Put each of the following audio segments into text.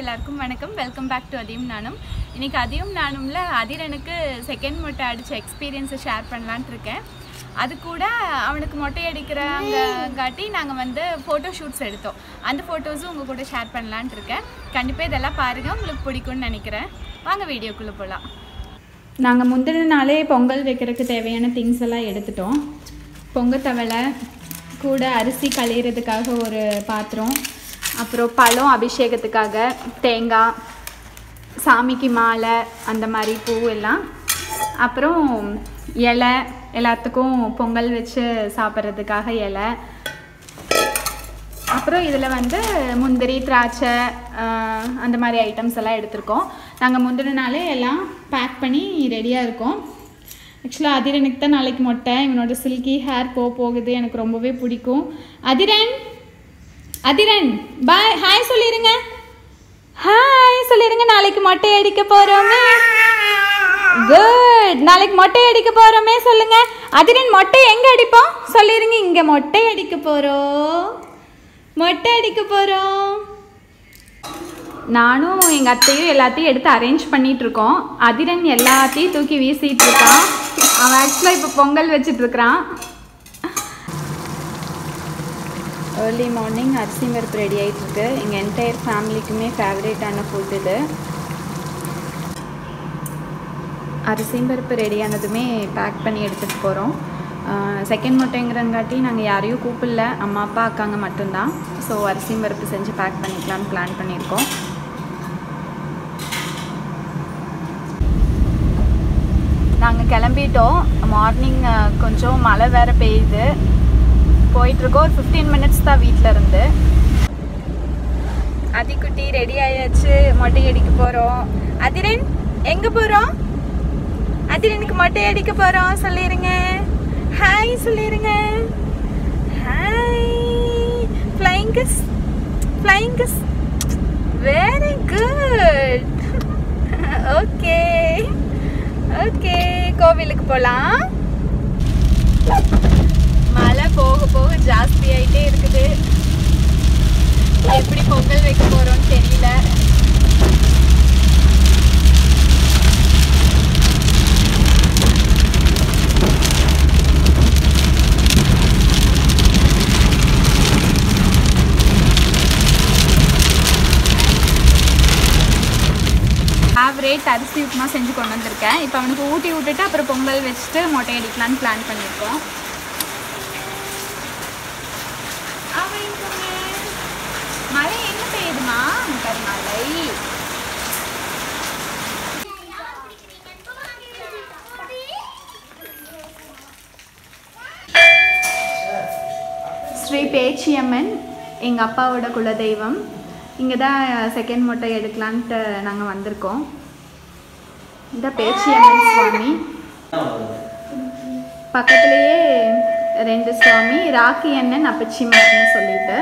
எல்லாருக்கும் வணக்கம். Welcome back to அதியும் நானும். இன்னைக்கு அதியும் நானும்ல அதிரனுக்கு செகண்ட் மொட்டை அடிச்ச எக்ஸ்பீரியன்ஸை ஷேர் பண்ணலான்ட்டு இருக்கேன். அது கூட அவனுக்கு மொட்டை அடிக்கிறங்காட்டி நாங்கள் வந்து ஃபோட்டோ ஷூட்ஸ் எடுத்தோம். அந்த ஃபோட்டோஸும் உங்கள் கூட ஷேர் பண்ணலான்ட்டு இருக்கேன். கண்டிப்பாக இதெல்லாம் பாருங்கள், உங்களுக்கு பிடிக்கும்னு நினைக்கிறேன். வாங்க வீடியோக்குள்ளே போகலாம். நாங்கள் முந்தின நாளே பொங்கல் வைக்கிறதுக்கு தேவையான திங்ஸ் எல்லாம் எடுத்துட்டோம். பொங்கல் தவளை கூட அரிசி களையிறதுக்காக ஒரு பாத்திரம், அப்புறம் பழம் அபிஷேகத்துக்காக, தேங்காய், சாமிக்கு மாலை, அந்த மாதிரி பூ எல்லாம், அப்புறம் இலை, எல்லாத்துக்கும் பொங்கல் வச்சு சாப்பிட்றதுக்காக இலை, அப்புறம் இதில் வந்து முந்திரி, திராட்சை, அந்த மாதிரி ஐட்டம்ஸ் எல்லாம் எடுத்திருக்கோம். நாங்கள் முந்தின நாளே எல்லாம் பேக் பண்ணி ரெடியாக இருக்கோம். ஆக்சுவலாக அதிரனுக்கு தான் நாளைக்கு மொட்டை. இவனோட சில்கி ஹேர் போகுது, எனக்கு ரொம்பவே பிடிக்கும். அதிரன் பாய், ஹாய் சொல்லிடுங்க. ஹாய் சொல்லிடுங்க. நாளைக்கு மொட்டை அடிக்க போகிறோமே. குட், நாளைக்கு மொட்டை அடிக்க போகிறோமே சொல்லுங்க. அதிரன் மொட்டை எங்கே அடிப்போம் சொல்லிடுங்க. இங்கே மொட்டை அடிக்க போகிறோம், மொட்டை அடிக்க போகிறோம். நானும் எங்கள் அத்தையும் எல்லாத்தையும் எடுத்து அரேஞ்ச் பண்ணிகிட்ருக்கோம். அதிரன் எல்லாத்தையும் தூக்கி வீசிகிட்டு இருக்கான். அவன் ஆக்சுவலாக இப்போ பொங்கல் வச்சிட்ருக்கிறான். ஏர்லி மார்னிங் அரிசி பருப்பு ரெடி ஆகிட்டுருக்கு. எங்கள் என்டையர் ஃபேமிலிக்குமே ஃபேவரேட்டான ஃபுட் இது. அரிசி பருப்பு ரெடியானதுமே பேக் பண்ணி எடுத்துகிட்டு போகிறோம். செகண்ட் மொட்டைங்கிறங்காட்டி நாங்கள் யாரையும் கூப்பிடல, அம்மா அப்பா அக்காங்க மட்டும்தான். ஸோ அரிசி பருப்பு செஞ்சு பேக் பண்ணிக்கலான்னு பிளான் பண்ணியிருக்கோம். நாங்கள் கிளம்பிட்டோம். மார்னிங் கொஞ்சம் மழை வேறு பெய்யுது. போயிட்டுருக்கோம். ஒரு 15 மினிட்ஸ் தான் வீட்டில் இருந்து. அதிக்குட்டி ரெடி ஆயாச்சு, மொட்டை அடிக்க போகிறோம். அதிரன் எங்கே போகிறோம்? அதிரனுக்கு மொட்டை அடிக்க போகிறோம் சொல்லிடுங்க. ஹாய் சொல்லிடுங்க. Hi. Flying kiss, flying kiss. Very good. Okay okay, கோவிலுக்கு போகலாம். மழை போக போக ஜாஸ்தி ஆகிட்டே இருக்குது. எப்படி பொங்கல் வைக்க போகிறோன்னு தெரியல. ஃபேவரேட் அரிசி உப்புமா செஞ்சு கொண்டு வந்திருக்கேன். இப்போ அவனுக்கு ஊட்டி விட்டுட்டு அப்புறம் பொங்கல் வச்சுட்டு மொட்டை அடிக்கலான்னு பிளான் பண்ணியிருக்கோம். மழை எங்கே பெய்யுதுமா? மழை ஸ்ரீ பேச்சியம்மன் எங்கள் அப்பாவோட குலதெய்வம். இங்கே தான் செகண்ட் மொட்டை எடுக்கலான்ட்டு நாங்கள் வந்திருக்கோம். இந்த பேச்சியம்மன் சுவாமி பக்கத்துலேயே 2 சுவாமி, ராக்கி அண்ணன், அப்பச்சிமார்னு சொல்லிட்டு.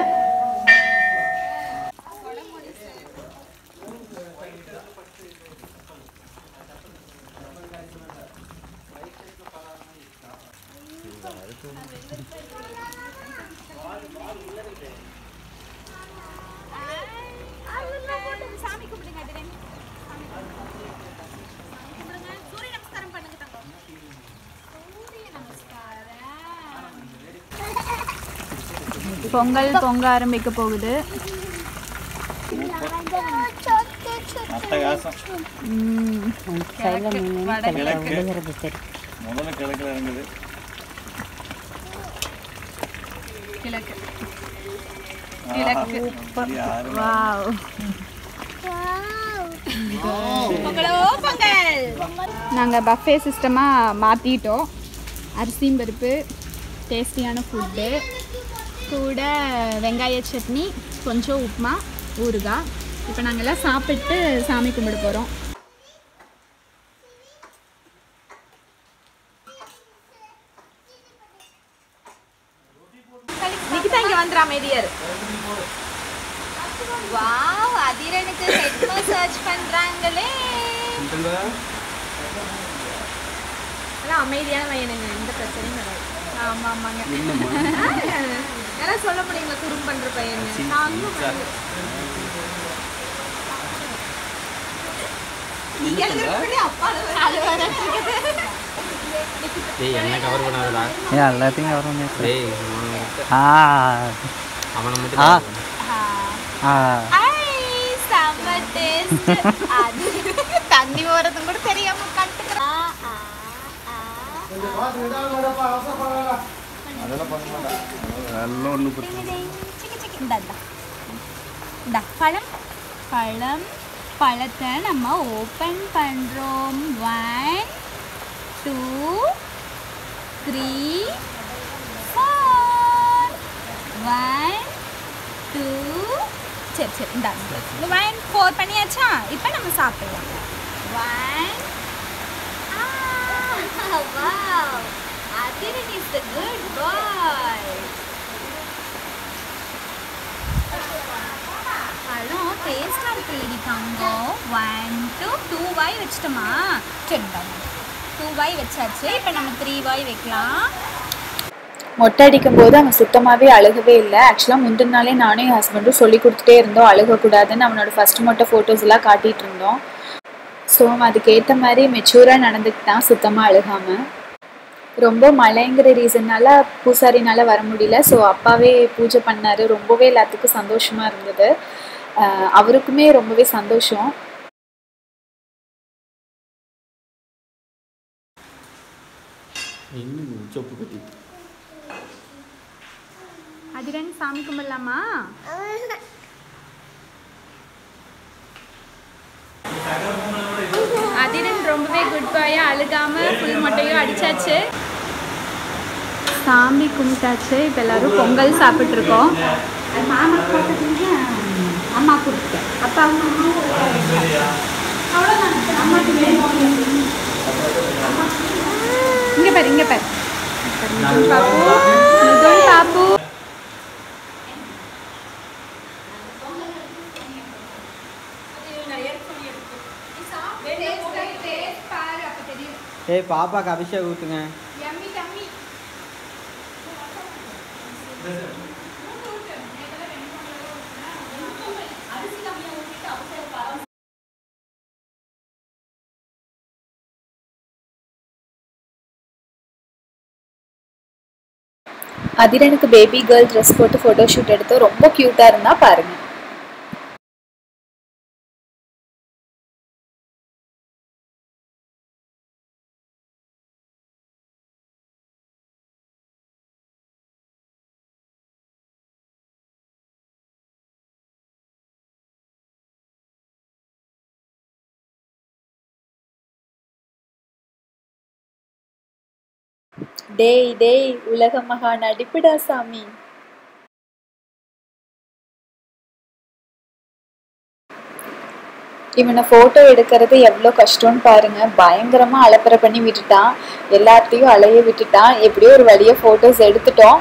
பொங்கல் பொங்க ஆரம்பிக்க போகுது. நாங்கள் பஃபே சிஸ்டமாக மாற்றிட்டோம். அரிசி பருப்பு, டேஸ்டியான ஃபுட்டு கூட வெங்காய சட்னி, கொஞ்சம் உப்புமா, ஊறுகாய். இப்போ நாங்கள் எல்லாம் சாப்பிட்டு சாமி கும்பிட போகிறோம். நிக்கிதா இங்கே வந்துடுற அமைதியார். வாவ், அதிரனுக்கு ஹெட் மசாஜ் பண்ணுறாங்களே. அமைதியான பையனுங்க, எந்த பிரச்சனையும் கிடையாது. ஆமாம் ஆமாங்க. யாராவது சொல்ல முடியுங்களா குறும் பண்ணுற பையன்? டேய் என்ன கவர் பண்ணாதடா. எல்லாத்தையும் கவர் பண்ணி. டேய் அவனை மட்டும் செம்ம டேஸ்ட். அது தண்ணி ஓரதும் கூட தெரியாம கட்டுக்கிறான். பழத்தை நம்ம ஓப்பன் பண்றோம். 1 2 3 4 1 2 சரி இந்த 1 4 பண்ணியாச்சா? இப்போ நம்ம சாப்பிடலாம். 1 wow Adhiran is the good boy. பழம் டேஸ்டாக இருக்குல்லடி தங்கம். 1 2 வாய் வச்சிட்டோமா? சரி 2 வாய் வச்சாச்சு. இப்போ நம்ம 3 வாய் வைக்கலாம். மொட்டை அடிக்கும் போது அவன் சுத்தமாகவே அழுகவே இல்லை. ஆக்சுவலாக முந்தின நாளே நானும் என் ஹஸ்பண்டும் சொல்லி கொடுத்துட்டே இருந்தோம் அழுகக்கூடாதுன்னு. அவனோட ஃபஸ்ட் மொட்டை ஃபோட்டோஸ் எல்லாம் காட்டிகிட்டு இருந்தோம். ஸோ அதுக்கேற்ற மாதிரி மெச்சூராக நடந்துக்கிட்டான், சுத்தமாக அழுகாமல். ரொம்ப மழைங்கிற ரீசன்னால பூசாரினால வர முடியல. ஸோ அப்பாவே பூஜை பண்ணார். ரொம்பவே எல்லாத்துக்கும் சந்தோஷமாக இருந்தது. அவருக்குமே ரொம்பவே சந்தோஷம். அதிரன் சாமி கும்பிடலாமா? அதிரன் ரொம்பவே குட் பாயா அழுகாம ஃபுல் மொட்டையும் அடிச்சாச்சு. சாமி கும்பிட்டாச்சு. இப்போ எல்லாரும் பொங்கல் சாப்பிட்ருக்கோம். அம்மா கொடுத்தேன். அப்பா இங்கே பாரு இங்கே பாரு பாப்பு பாப்பு. ஏய் பாப்பாக்கு அபிஷேகம் ஊற்றுங்க. அதிரனுக்கு பேபி கேர்ள் ட்ரெஸ் போட்டு ஃபோட்டோ ஷூட் எடுத்து ரொம்ப க்யூட்டாக இருந்தா பாருங்க. டேய் டேய் உலக மகா நடிப்புடா சாமி. இவனை ஃபோட்டோ எடுக்கிறது எவ்வளோ கஷ்டம்னு பாருங்க. பயங்கரமாக அலப்பறை பண்ணி விட்டுட்டான், எல்லாத்தையும் அலைய விட்டுட்டான். எப்படியோ ஒரு வழியை ஃபோட்டோஸ் எடுத்துட்டோம்.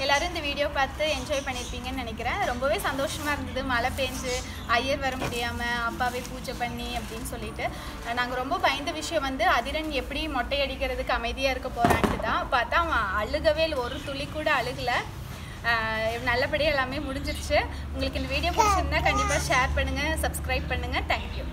எல்லோரும் இந்த வீடியோ பார்த்து என்ஜாய் பண்ணியிருப்பீங்கன்னு நினைக்கிறேன். ரொம்பவே சந்தோஷமாக இருந்தது. மழை பெஞ்சு ஐயர் வர முடியாமல் அப்பாவே பூஜை பண்ணி அப்படின்னு சொல்லிட்டு நாங்கள் ரொம்ப பயந்த விஷயம் வந்து அதிரன் எப்படி மொட்டை அடிக்கிறதுக்கு அமைதியாக இருக்க போகிறான்ட்டு தான். பார்த்தா அவன் அழுகவே ஒரு துளி கூட அழுகலை. நல்லபடியாக எல்லாமே முடிஞ்சிருச்சு. உங்களுக்கு இந்த வீடியோ பிடிச்சிருந்தா கண்டிப்பாக ஷேர் பண்ணுங்கள், சப்ஸ்கிரைப் பண்ணுங்கள். தேங்க்யூ.